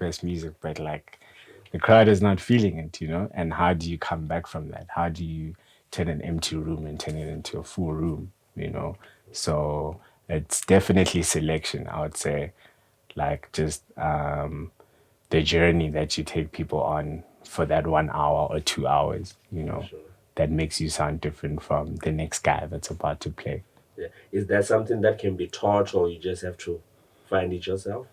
best music, but like the crowd is not feeling it, And how do you come back from that? How do you turn an empty room and turn it into a full room? So it's definitely selection, I would say, like just the journey that you take people on for that 1 hour or 2 hours, Sure. that makes you sound different from the next guy that's about to play. Yeah. Is that something that can be taught, or you just have to find it yourself?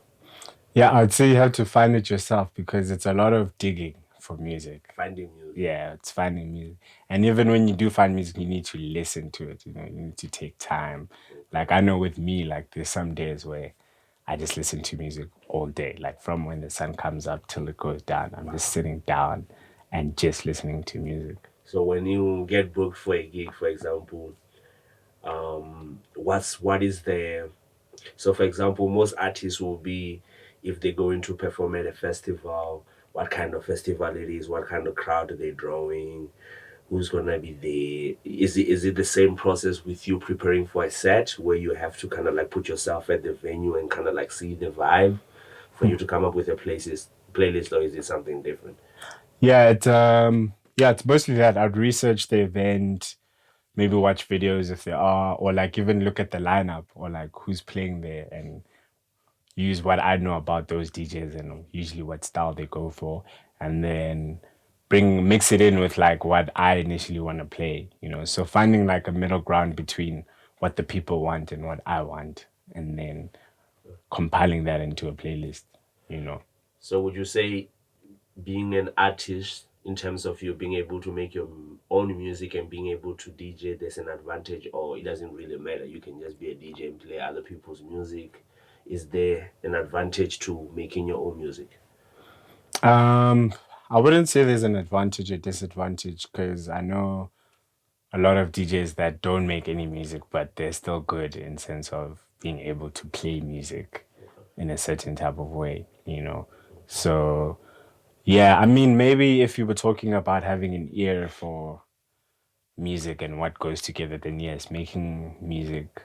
Yeah, I'd say you have to find it yourself because it's a lot of digging for music. Finding music. Yeah, it's finding music. And even when you do find music, you need to listen to it, you need to take time. Like I know with me, like there's some days where I just listen to music all day, like from when the sun comes up till it goes down. I'm just sitting down and just listening to music. So when you get booked for a gig, for example, what is the so for example, most artists will be, if they're going to perform at a festival, what kind of festival it is, what kind of crowd are they drawing, who's gonna be there. Is it the same process with you preparing for a set where you have to kind of like put yourself at the venue and kind of like see the vibe for you to come up with a playlist, or is it something different? Yeah, it's mostly that. I'd research the event, maybe watch videos if there are, or like even look at the lineup or like who's playing there and use what I know about those DJs and usually what style they go for, and then mix it in with like what I initially want to play. So finding like a middle ground between what the people want and what I want, and then compiling that into a playlist. So would you say being an artist, in terms of you being able to make your own music and being able to DJ, there's an advantage, or it doesn't really matter? You can just be a DJ and play other people's music. Is there an advantage to making your own music? Um, I wouldn't say there's an advantage or disadvantage because I know a lot of DJs that don't make any music, but they're still good in sense of being able to play music in a certain type of way. So yeah, I mean, maybe if you were talking about having an ear for music and what goes together, then yes, making music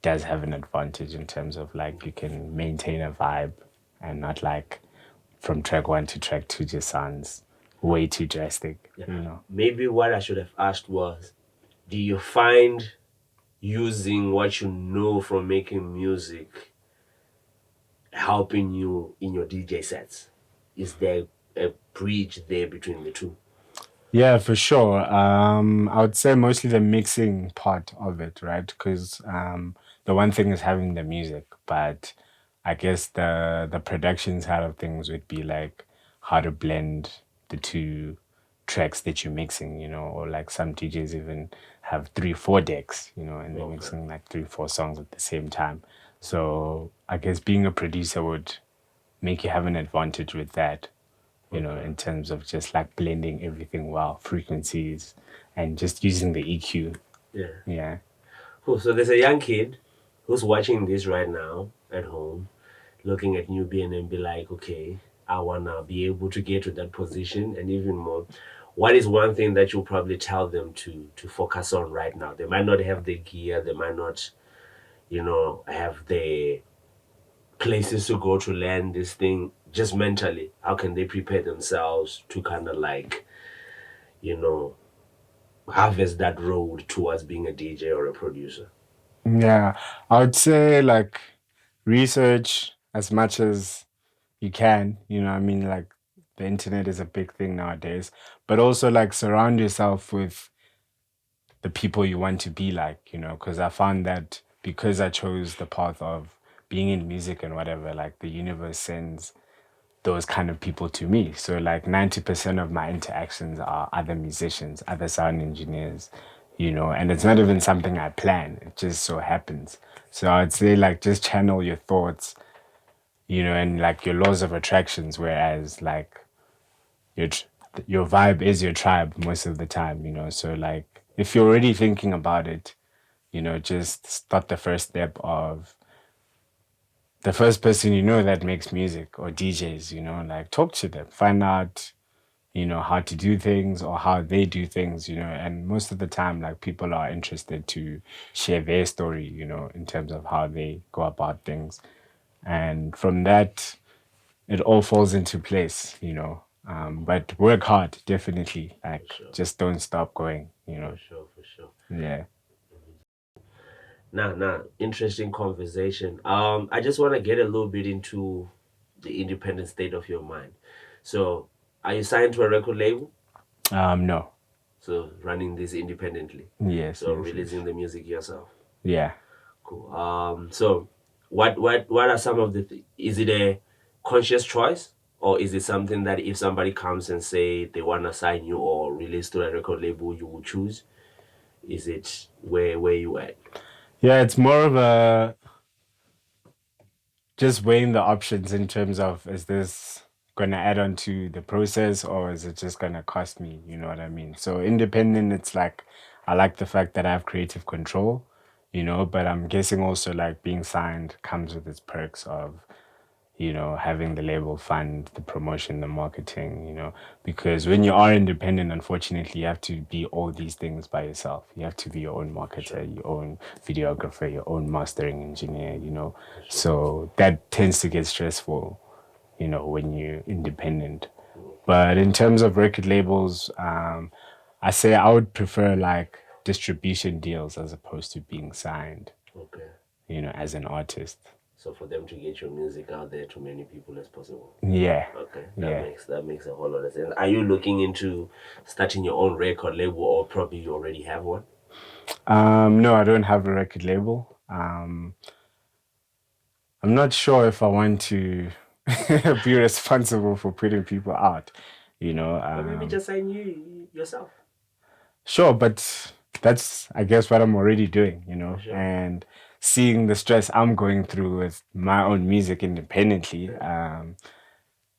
does have an advantage in terms of like you can maintain a vibe and not like from track one to track two just sounds way too drastic. Maybe what I should have asked was, do you find using what you know from making music helping you in your DJ sets? Is there a bridge there between the two? Yeah, for sure. I would say mostly the mixing part of it, right? Because the one thing is having the music, but I guess the production side of things would be like how to blend the two tracks that you're mixing, or like some DJs even have 3, 4 decks, and they're Okay. mixing like 3, 4 songs at the same time. So I guess being a producer would make you have an advantage with that, in terms of just like blending everything well, frequencies, and just using the EQ. Yeah. Yeah. Cool. So there's a young kid who's watching this right now at home, looking at Nubian and be like, okay, I wanna be able to get to that position and even more. What is one thing that you'll probably tell them to focus on right now? They might not have the gear, they might not, have the places to go to learn this thing. Just mentally, how can they prepare themselves to kind of like, you know, harvest that road towards being a DJ or a producer? Yeah. I would say like research as much as you can. I mean, like the internet is a big thing nowadays, but also like surround yourself with the people you want to be like, because I found that because I chose the path of being in music and whatever, like the universe sends those kind of people to me. So like 90% of my interactions are other musicians, other sound engineers, and it's not even something I plan. It just so happens. So I'd say like just channel your thoughts, and like your laws of attractions, whereas like your tr- your vibe is your tribe most of the time. So like if you're already thinking about it, just start the first step of the first person that makes music or DJs, like talk to them, find out, how to do things or how they do things, and most of the time, like people are interested to share their story, in terms of how they go about things. And from that, it all falls into place, you know. But work hard, definitely. For Like, sure. just don't stop going, you For know. sure. For sure. Yeah. Nah, interesting conversation. I just want to get a little bit into the independent state of your mind. So, are you signed to a record label? No. So, running this independently. Yes, So, yes, yes. releasing the music yourself. Yeah. Cool. So, what are some of the? Is it a conscious choice, or is it something that if somebody comes and say they want to sign you or release to a record label, you will choose? Is it where you at? Yeah, it's more of a just weighing the options in terms of, is this going to add on to the process or is it just going to cost me? You know what I mean? So independent, it's like, I like the fact that I have creative control, you know, but I'm guessing also like being signed comes with its perks of, you know, having the label fund the promotion, the marketing, you know, because when you are independent, unfortunately, you have to be all these things by yourself. You have to be your own For sure. marketer, your own videographer, your own mastering engineer, you know. For sure. So that tends to get stressful, you know, when you're independent. Okay. But in terms of record labels, I say I would prefer like distribution deals as opposed to being signed, Okay. you know, as an artist. So for them to get your music out there to many people as possible. Yeah, Okay, yeah. that makes a whole lot of sense. Are you looking into starting your own record label, or probably you already have one? No, I don't have a record label. I'm not sure if I want to be responsible for putting people out, you know. Or maybe just sign you yourself. Sure, but that's, I guess, what I'm already doing, you For know, sure. and seeing the stress I'm going through with my own music independently.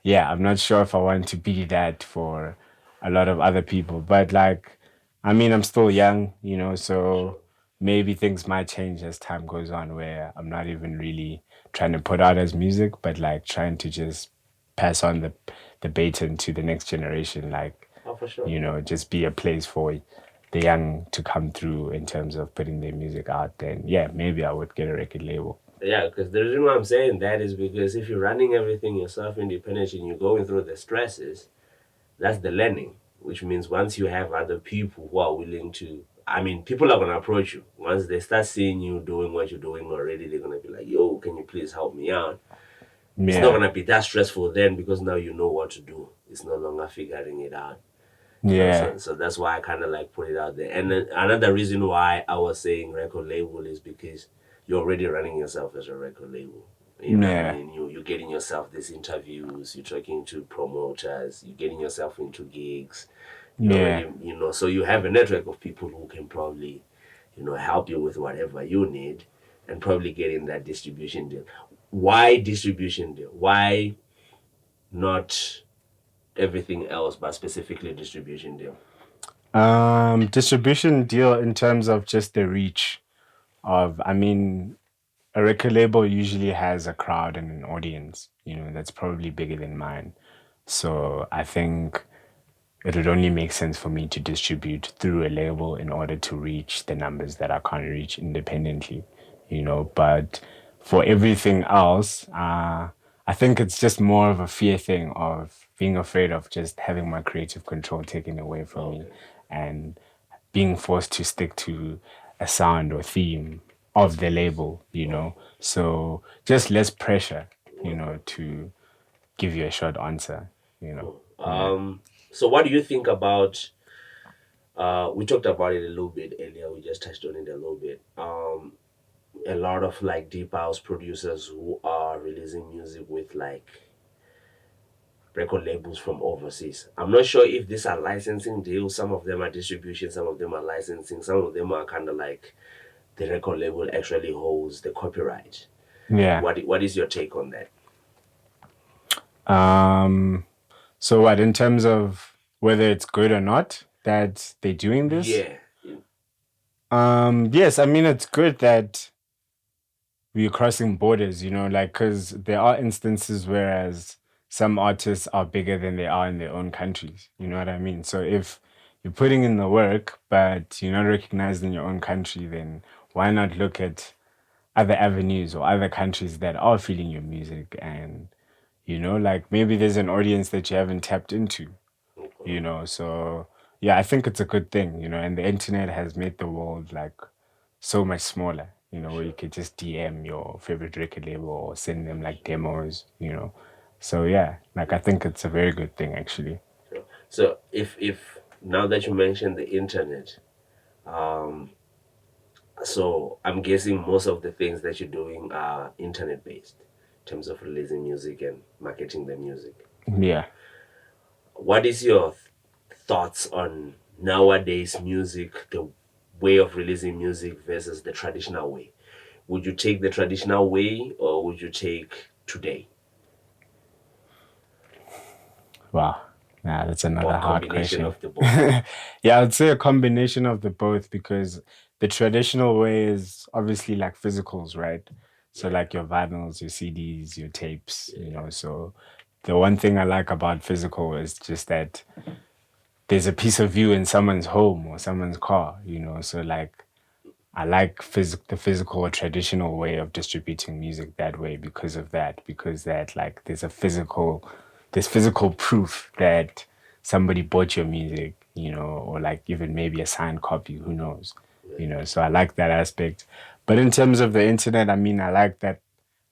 Yeah, I'm not sure if I want to be that for a lot of other people, but like, I mean, I'm still young, you know, For sure. so maybe things might change as time goes on, where I'm not even really trying to put out as music, but like trying to just pass on the baton to the next generation, like, Oh, for sure. you know, just be a place for the young to come through in terms of putting their music out. Then yeah, maybe I would get a record label. Yeah, because the reason why I'm saying that is because if you're running everything yourself independently and you're going through the stresses, that's the learning, which means once you have other people who are willing to, I mean, people are going to approach you. Once they start seeing you doing what you're doing already, they're going to be like, yo, can you please help me out? It's not Yeah, going to be that stressful then because now you know what to do. It's no longer figuring it out. So, yeah, so, so that's why I kind of like put it out there. And then another reason why I was saying record label is because you're already running yourself as a record label. You know what I yeah, mean? You're getting yourself these interviews, you're talking to promoters, you're getting yourself into gigs. You yeah. already, so you have a network of people who can probably, help you with whatever you need and probably getting that distribution deal. Why distribution deal? Why not everything else, but specifically distribution deal? Distribution deal in terms of just the reach of, I mean, a record label usually has a crowd and an audience, you know, that's probably bigger than mine. So I think it would only make sense for me to distribute through a label in order to reach the numbers that I can't reach independently, you know. But for everything else, I think it's just more of a fear thing of being afraid of just having my creative control taken away from me Okay. and being forced to stick to a sound or theme of the label, you know. Okay. So just less pressure, you Okay. know, to give you a short answer, you know. Cool. Yeah. So what do you think about we talked about it a little bit earlier, we just touched on it a little bit. A lot of like deep house producers who are releasing music with like record labels from overseas. I'm not sure if these are licensing deals, some of them are distribution, some of them are licensing, some of them are kind of like the record label actually holds the copyright. Yeah. What is your take on that? Um, so what, in terms of whether it's good or not that they're doing this? Yeah. Yes, I mean it's good that we're crossing borders, you know, like because there are instances whereas some artists are bigger than they are in their own countries. You know what I mean? So if you're putting in the work, but you're not recognized in your own country, then why not look at other avenues or other countries that are feeling your music and like maybe there's an audience that you haven't tapped into, Okay. so yeah, I think it's a good thing, and the internet has made the world like so much smaller, where you Sure. could just DM your favorite record label or send them like demos, so yeah, like I think it's a very good thing actually. Sure. So if now that you mentioned the internet, um, so I'm guessing most of the things that you're doing are internet based in terms of releasing music and marketing the music. Yeah. What is your thoughts on nowadays music, the way of releasing music versus the traditional way? Would you take the traditional way or would you take today Wow. Nah, that's or another a hard combination question. of the both? Yeah, I'd say a combination of the both because the traditional way is obviously like physicals, right? So Yeah, like your vinyls, your CDs, your tapes, yeah, so the one thing I like about physical is just that there's a piece of you in someone's home or someone's car, so like I like the physical or traditional way of distributing music that way because that like there's physical proof that somebody bought your music, or like even maybe a signed copy, who knows, yeah. so I like that aspect. But in terms of the internet, I mean, I like that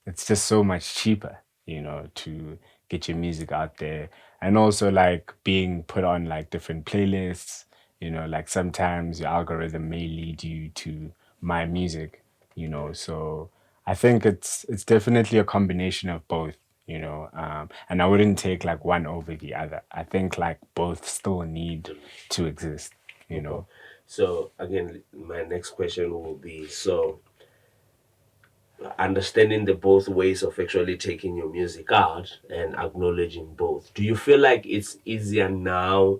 it's just so much cheaper, to get your music out there. And also like being put on like different playlists, like sometimes your algorithm may lead you to my music, so I think it's definitely a combination of both, and I wouldn't take like one over the other. I think like both still need to exist, you Okay. know. So again, my next question will be so understanding the both ways of actually taking your music out and acknowledging both. Do you feel like it's easier now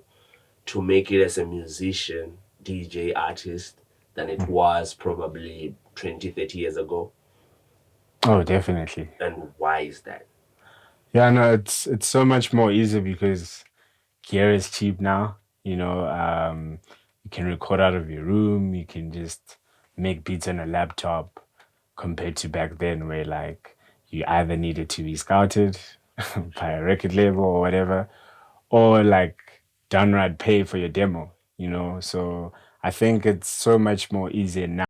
to make it as a musician, DJ, artist than it was probably 20, 30 years ago? Oh, definitely. And why is that? Yeah, no, it's so much more easy because gear is cheap now. You can record out of your room. You can just make beats on a laptop compared to back then where like you either needed to be scouted by a record label or whatever, or like downright pay for your demo. So I think it's so much more easier now.